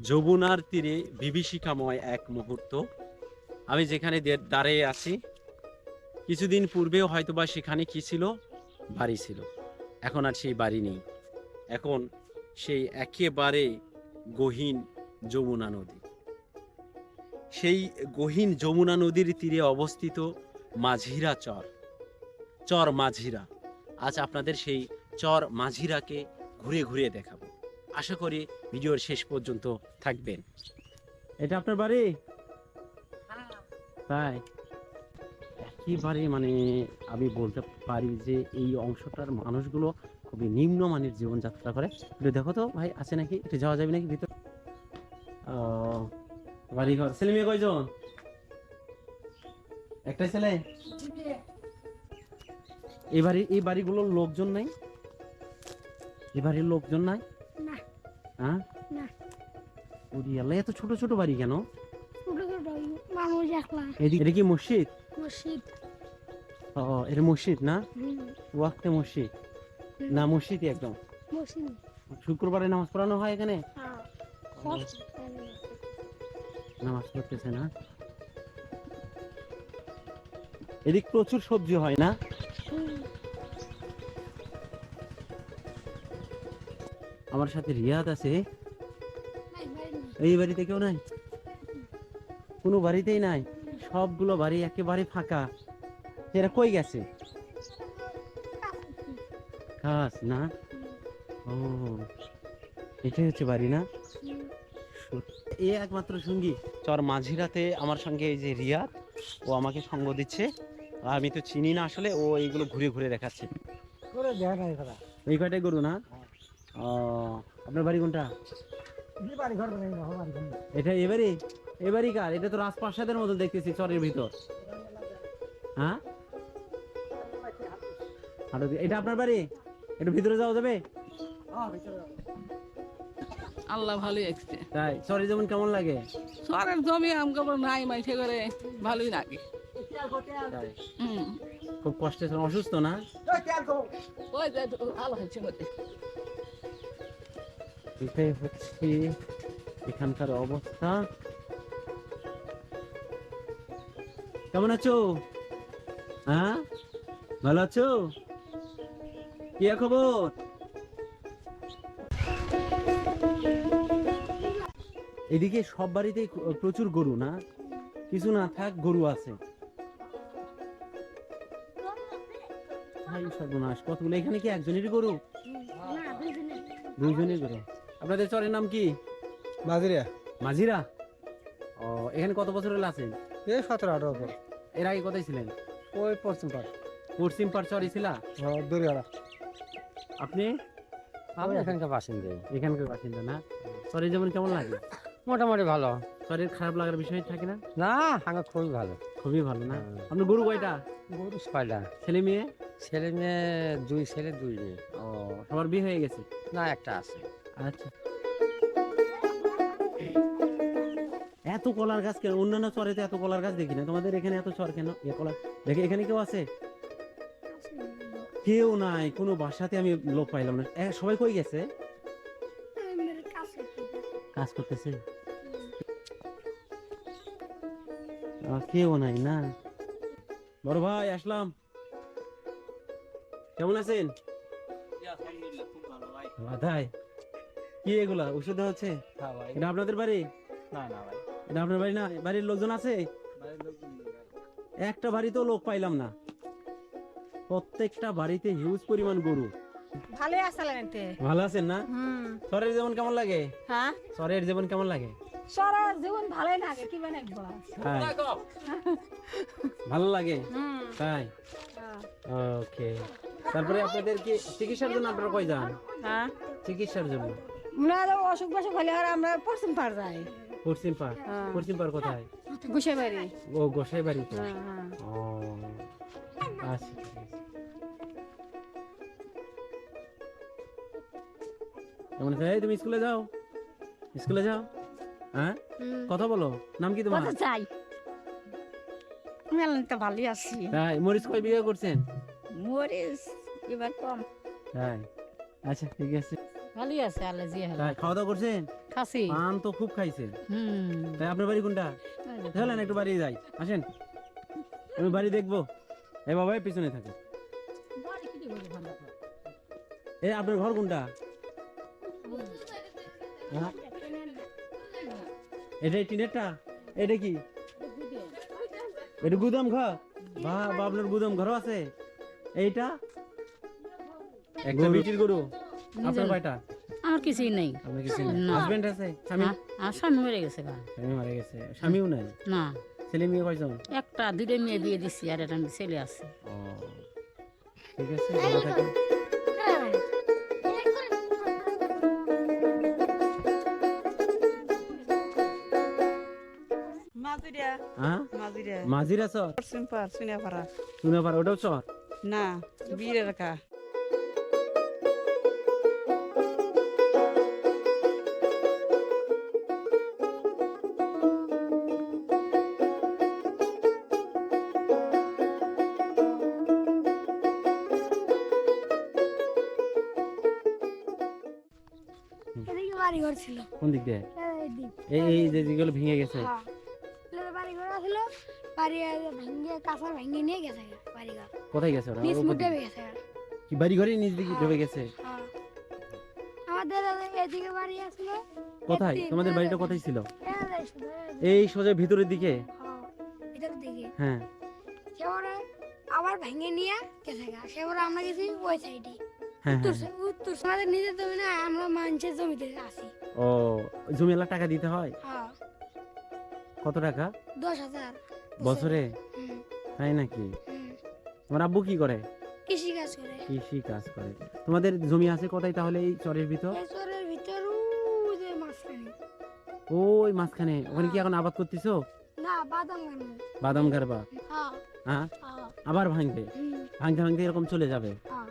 যমুনার তীরে বিভীষিকাময় এক মুহূর্ত। আমি যেখানে দাঁড়িয়ে আছি, কিছুদিন পূর্বেও হয়তোবা সেখানে কি ছিল, বাড়ি ছিল। এখন আর সেই বাড়ি নেই। এখন সেই একেবারে গহীন যমুনা নদী। সেই গহীন যমুনা নদীর তীরে অবস্থিত মাঝিরা চর, চর মাঝিরা। আজ আপনাদের সেই চর মাঝিরাকে ঘুরে ঘুরে দেখাবো। আশা করি ভিডিওর শেষ পর্যন্ত থাকবেন। এটা আপনার বাড়ি? তাই একেবারে মানে আমি বলতে পারি যে এই অংশটার মানুষগুলো খুবই নিম্নমানের জীবনযাত্রা করে। একটু দেখো তো ভাই, আছে নাকি, একটু যাওয়া যাবে নাকি ভিতর? বাড়ি ঘর, ছেলে মেয়ে কয়জন? একটাই ছেলে? এই বাড়িগুলোর লোকজন নাই? এই বাড়ির লোকজন নাই? হ্যাঁ, এত ছোট ছোট বাড়ি কেন? এটা কি মসজিদ? ও, এটা মসজিদ না? ওয়াক্তে মসজিদ না? মসজিদই একদম। শুক্রবারে নামাজ পড়ানো হয় এখানে? নামাজ পড়তেছে না? এদিক প্রচুর সবজি হয় না? আমার সাথে রিয়াদ আছে। এই বাড়িতে কেউ নাই? কোনো বাড়িতেই নাই? সবগুলো বাড়ি একেবারে ফাঁকা। এরা কই গেছে? খাস না? ও, এটাই হচ্ছে বাড়ি না? এই একমাত্র সঙ্গী চর মাঝিরাতে আমার সঙ্গে, এই যে রিয়াদ, ও আমাকে সঙ্গ দিচ্ছে। আমি তো চিনি না আসলে, ও এইগুলো ঘুরে ঘুরে দেখাচ্ছে। এই কয়টাই গরু না? ও, আপনার বাড়ি কোনটা? এটা এবারই কার? এটা তো রাজপ্রাসাদের মতো দেখতেছি চরের ভিতর। হ্যাঁ, এটা আপনার বাড়ি? একটু ভিতরে যাওয়া যাবে? আল্লাহ ভালোই আছে। তাই চরে যেমন কেমন লাগে? সরের জমি আমকে নাই মাইসে করে ভালোই লাগে। খুব কষ্টে ছিল, অসুস্থ না? ওই যে ভালো হয়েছে বলে। এটাই হচ্ছে এখানকার অবস্থা। কেমন আছো? হ্যাঁ, ভালো আছো? কি খবর? এদিকে সব বাড়িতেই প্রচুর গরু না? কিছু না থাক, গরু আছে। সর্বনাশ, কতগুলো! এখানে কি একজনেরই গরু? দুইজনের গরু। আপনাদের চরের নাম কি? মাঝিরা। মাঝিরা? ও, এখানে কত বছর হলো আছেন? এই 17-18 বছর। এর আগে কোথায় ছিলেন? ওই পশ্চিম পাড়। পশ্চিম পাড় চরে ছিলা? দরিয়ারা। আপনি? আমি এখানকার বাসিন্দা। এখানকার বাসিন্দা না? চরে যেমন কেমন লাগে? মোটামুটি ভালো। চরের খারাপ লাগার বিষয় থাকে না? না, আমার খুবই ভালো। খুবই ভালো না? আপনার গরু কয়টা? গরু 6টা। ছেলে মেয়ে? ছেলে মেয়ে 2 ছেলে 2 মেয়ে। ও, সবার বিয়ে হয়ে গেছে? না, একটা আছে। আচ্ছা। এত কলার গাছ কেন? অন্যান্য চরেতে এত কলার গাছ দেখি না, তোমাদের এখানে এত চর কেন? কলার দেখে, এখানে কেউ আছে? কেউ নাই, কোনো বাসাতে আমি লোক পাইলাম না। সবাই কই গেছে? কাজ করতেছে? কেউ নাই না? বড় ভাই, আসলাম। কেমন আছেন? তাই কি এগুলা ওষুধ হচ্ছে? এটা আপনাদের বাড়ি? না না ভাই, এটা আপনার বাড়ি না? বাড়ির লোকজন আছে? একটা বাড়িতেও লোক পাইলাম না। প্রত্যেকটা বাড়িতে হিউজ পরিমাণ গরু। ভালো আছেন? ভালো আছেন না? শহরের জীবন কেমন লাগে? হ্যাঁ, শহরের জীবন কেমন লাগে? শহরের জীবন ভালোই লাগে, কি বানাইবো? হ্যাঁ, ভালো লাগে। তাই? ওকে। তারপরে আপনাদের কি চিকিৎসার জন্য আপনারা কই যান? হ্যাঁ, চিকিৎসার জন্য আমরা অসুখ বিসুখ হলে আর আমরা পশ্চিম পাড় যাই। পশ্চিম পাড়? পশ্চিম পাড় কোথায়? গুছাই বাড়ি। ও, গোসাই বাড়িতে। হ্যাঁ। ও, আচ্ছা, ঠিক আছে। কেমন আছে? এই, তুমি স্কুলে যাও? স্কুলে যাও? হ্যাঁ, কথা বলো। নাম কি তোমার? যাই মেলান তো ভালোই আছি। তাই? মরিচ কয় বিয়ে করছেন? মরিস এবার কম। তাই? আচ্ছা, ঠিক আছে। ভালোই আছে আল্লাহ জি। তাই, খাওয়া দাওয়া করছেন? খাসি পান তো খুব খাইছেন। তাই আপনার বাড়ি কোনটা? চলেন একটু বাড়ি যাই, আসেন আমি বাড়ি দেখবো। এ বাবা এই পিছনে থাকে। এ আপনার ঘর কোনটা? হ্যাঁ? এটাই টিনেরটা? এটা কি? এটা গুদাম ঘর? বা আপনার গুদাম ঘর আছে? এইটা একটা বিটির গরু। আপনার কয়টা? আমার কিছুই নেই। আপনার কিছু না। হাজবেন্ড আছে? স্বামী? আর স্বামী মরে গেছে গা। স্বামী মারা গেছে, স্বামীও নাই? না, ছেলে মেয়ে কয়জন? একটা দুইটা মেয়ে বিয়ে দিচ্ছি আর একটা ছেলে আছে। ও ঠিক আছে, ভালো থাকেন। মাঝিরা হ্যাঁ মাঝিরা মাঝিরা চর? সিম্পার সুনিয়াপাড়া শুনে পারো ওটাও চর? না বীরের কা এদিকে বাড়ি ঘর ছিল কোন দিক দিয়ে? এই দিক এই যে যেগুলো ভেঙে গেছে? হ্যাঁ বাড়ি ঘর ছিল বাড়ি ভেঙে কাঁচা ভেঙে নিয়ে গেছে বাড়ি ঘর কোথায় গেছে ওরা? নিচ ওপর মুখে দিকে? গেছে কি বাড়ি ঘরে নিজ দিকে ডুবে গেছে? হ্যাঁ আমাদের এদিকে বাড়ি আছিল কোথায় তোমাদের বাড়িটা কোথায় ছিল? এই শুধু এই সোজা ভিতরের দিকে? হ্যাঁ এটার দিকে হ্যাঁ সেবারে আবার ভেঙে নিয়ে গেছে সেবারে আমরা গেছি ওই সাইডে হ্যাঁ উত্তর হ্যাঁ। উত্তর আমাদের নিজের জমি না আমরা মানুষের জমিতে আছি ও জমিওয়ালা টাকা দিতে হয়? হ্যাঁ কত টাকা 10,000 বছরে? হুম, তাই নাকি? হুম। তোমার আব্বু কি করে? কৃষি কাজ করে কৃষি কাজ করে। তোমাদের জমি আছে কোথায় তাহলে এই চরের ভিতর? এই চরের ভিতর যে মাঝখানে ওই মাঝখানে ওখানে কি এখন আবাদ করতেছো? না বাদাম গান বাদাম গারবা? হ্যাঁ হ্যাঁ হ্যাঁ আবার ভাঙবে? হুম, ভাঙতে ভাঙতে এরকম চলে যাবে। হ্যাঁ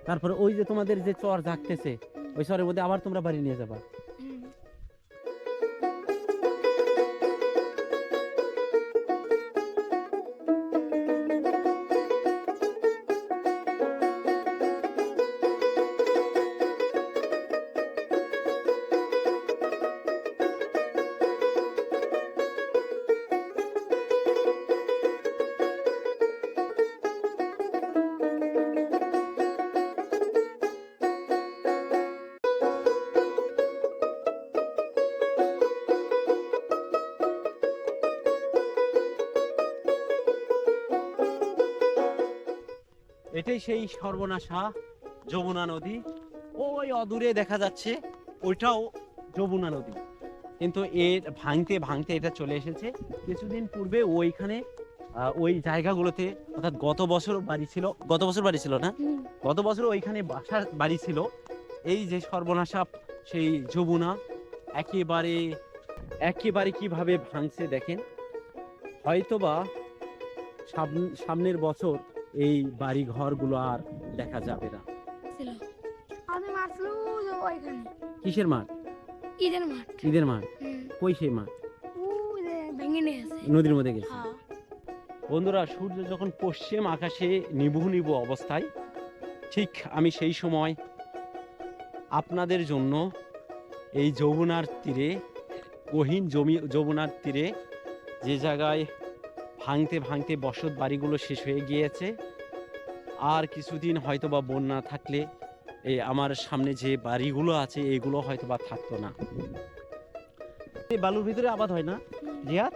তারপরে ওই যে তোমাদের যে চর জাগতেছে ওই চরের মধ্যে আবার তোমরা বাড়ি নিয়ে যাবা? হুম। এটাই সেই সর্বনাশা যমুনা নদী। ওই অদূরে দেখা যাচ্ছে ওইটাও যমুনা নদী, কিন্তু এর ভাঙতে ভাঙতে এটা চলে এসেছে। কিছুদিন পূর্বে ওইখানে ওই জায়গাগুলোতে অর্থাৎ গত বছর বাড়ি ছিল না? হুম। গত বছর ওইখানে বাড়ি ছিল। এই যে সর্বনাশা সেই যমুনা একেবারে একেবারে কিভাবে ভাঙছে দেখেন। হয়তোবা সামনের বছর এই বাড়ি ঘরগুলো আর দেখা যাবে না। ছিল আমাদের মাঠ ছিল যে ওইখানে কিসের মাঠ? ঈদের মাঠ ঈদের মাঠ? হুম। কই সেই মাঠ? ওই যে ভেঙে নিয়ে আছে নদীর মধ্যে গেছে। হ্যাঁ বন্ধুরা, সূর্য যখন পশ্চিম আকাশে নিভু নিভু অবস্থায়, ঠিক আমি সেই সময় আপনাদের জন্য এই যমুনার তীরে, গহীন যমুনার তীরে যে জায়গায় ভাঙতে ভাঙতে বসত বাড়িগুলো শেষ হয়ে গিয়েছে, আর কিছুদিন হয়তোবা বন্যা থাকলে এই আমার সামনে যে বাড়িগুলো আছে এগুলো হয়তোবা থাকতো না। এই বালুর ভিতরে আবাদ হয় না জিয়াদ?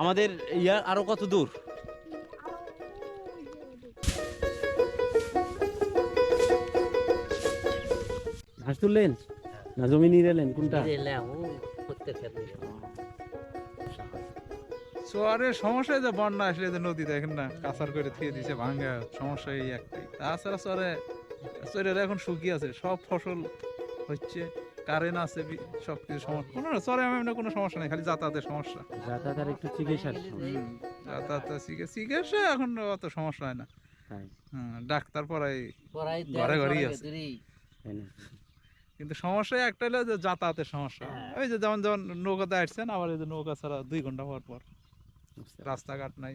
আমাদের ইয়ার আরো কত দূর? ঘাস তুললেন না জমি নিয়ে এলেন? কোনটা? চরের সমস্যা যে বন্যা আসলে যে নদী দেখেন না কাঁচার করে থিয়ে দিছে ভাঙ্গা, সমস্যা এই একটাই। তাছাড়া চরের এখন শুকিয়ে আছে, সব ফসল হচ্ছে, কারেন্ট আছে, সবকিছু সমস্যা কোনো চরে আমি কোনো সমস্যা নেই, খালি যাতায়াতের সমস্যা। যাতায়াতের একটু চিকিৎসার সমস্যা। যাতায়াতের চিকিৎসা এখন অত সমস্যা হয় না। তাই? ডাক্তার পড়াই ঘরে ঘরেই আছে, তাই না? কিন্তু সমস্যা একটা হলো যে যাতায়াতের সমস্যা। ওই যে যেমন যেমন নৌকাতে আসছেন, আবার এই যে নৌকা ছাড়া 2 ঘন্টা পর পর, রাস্তাঘাট নাই।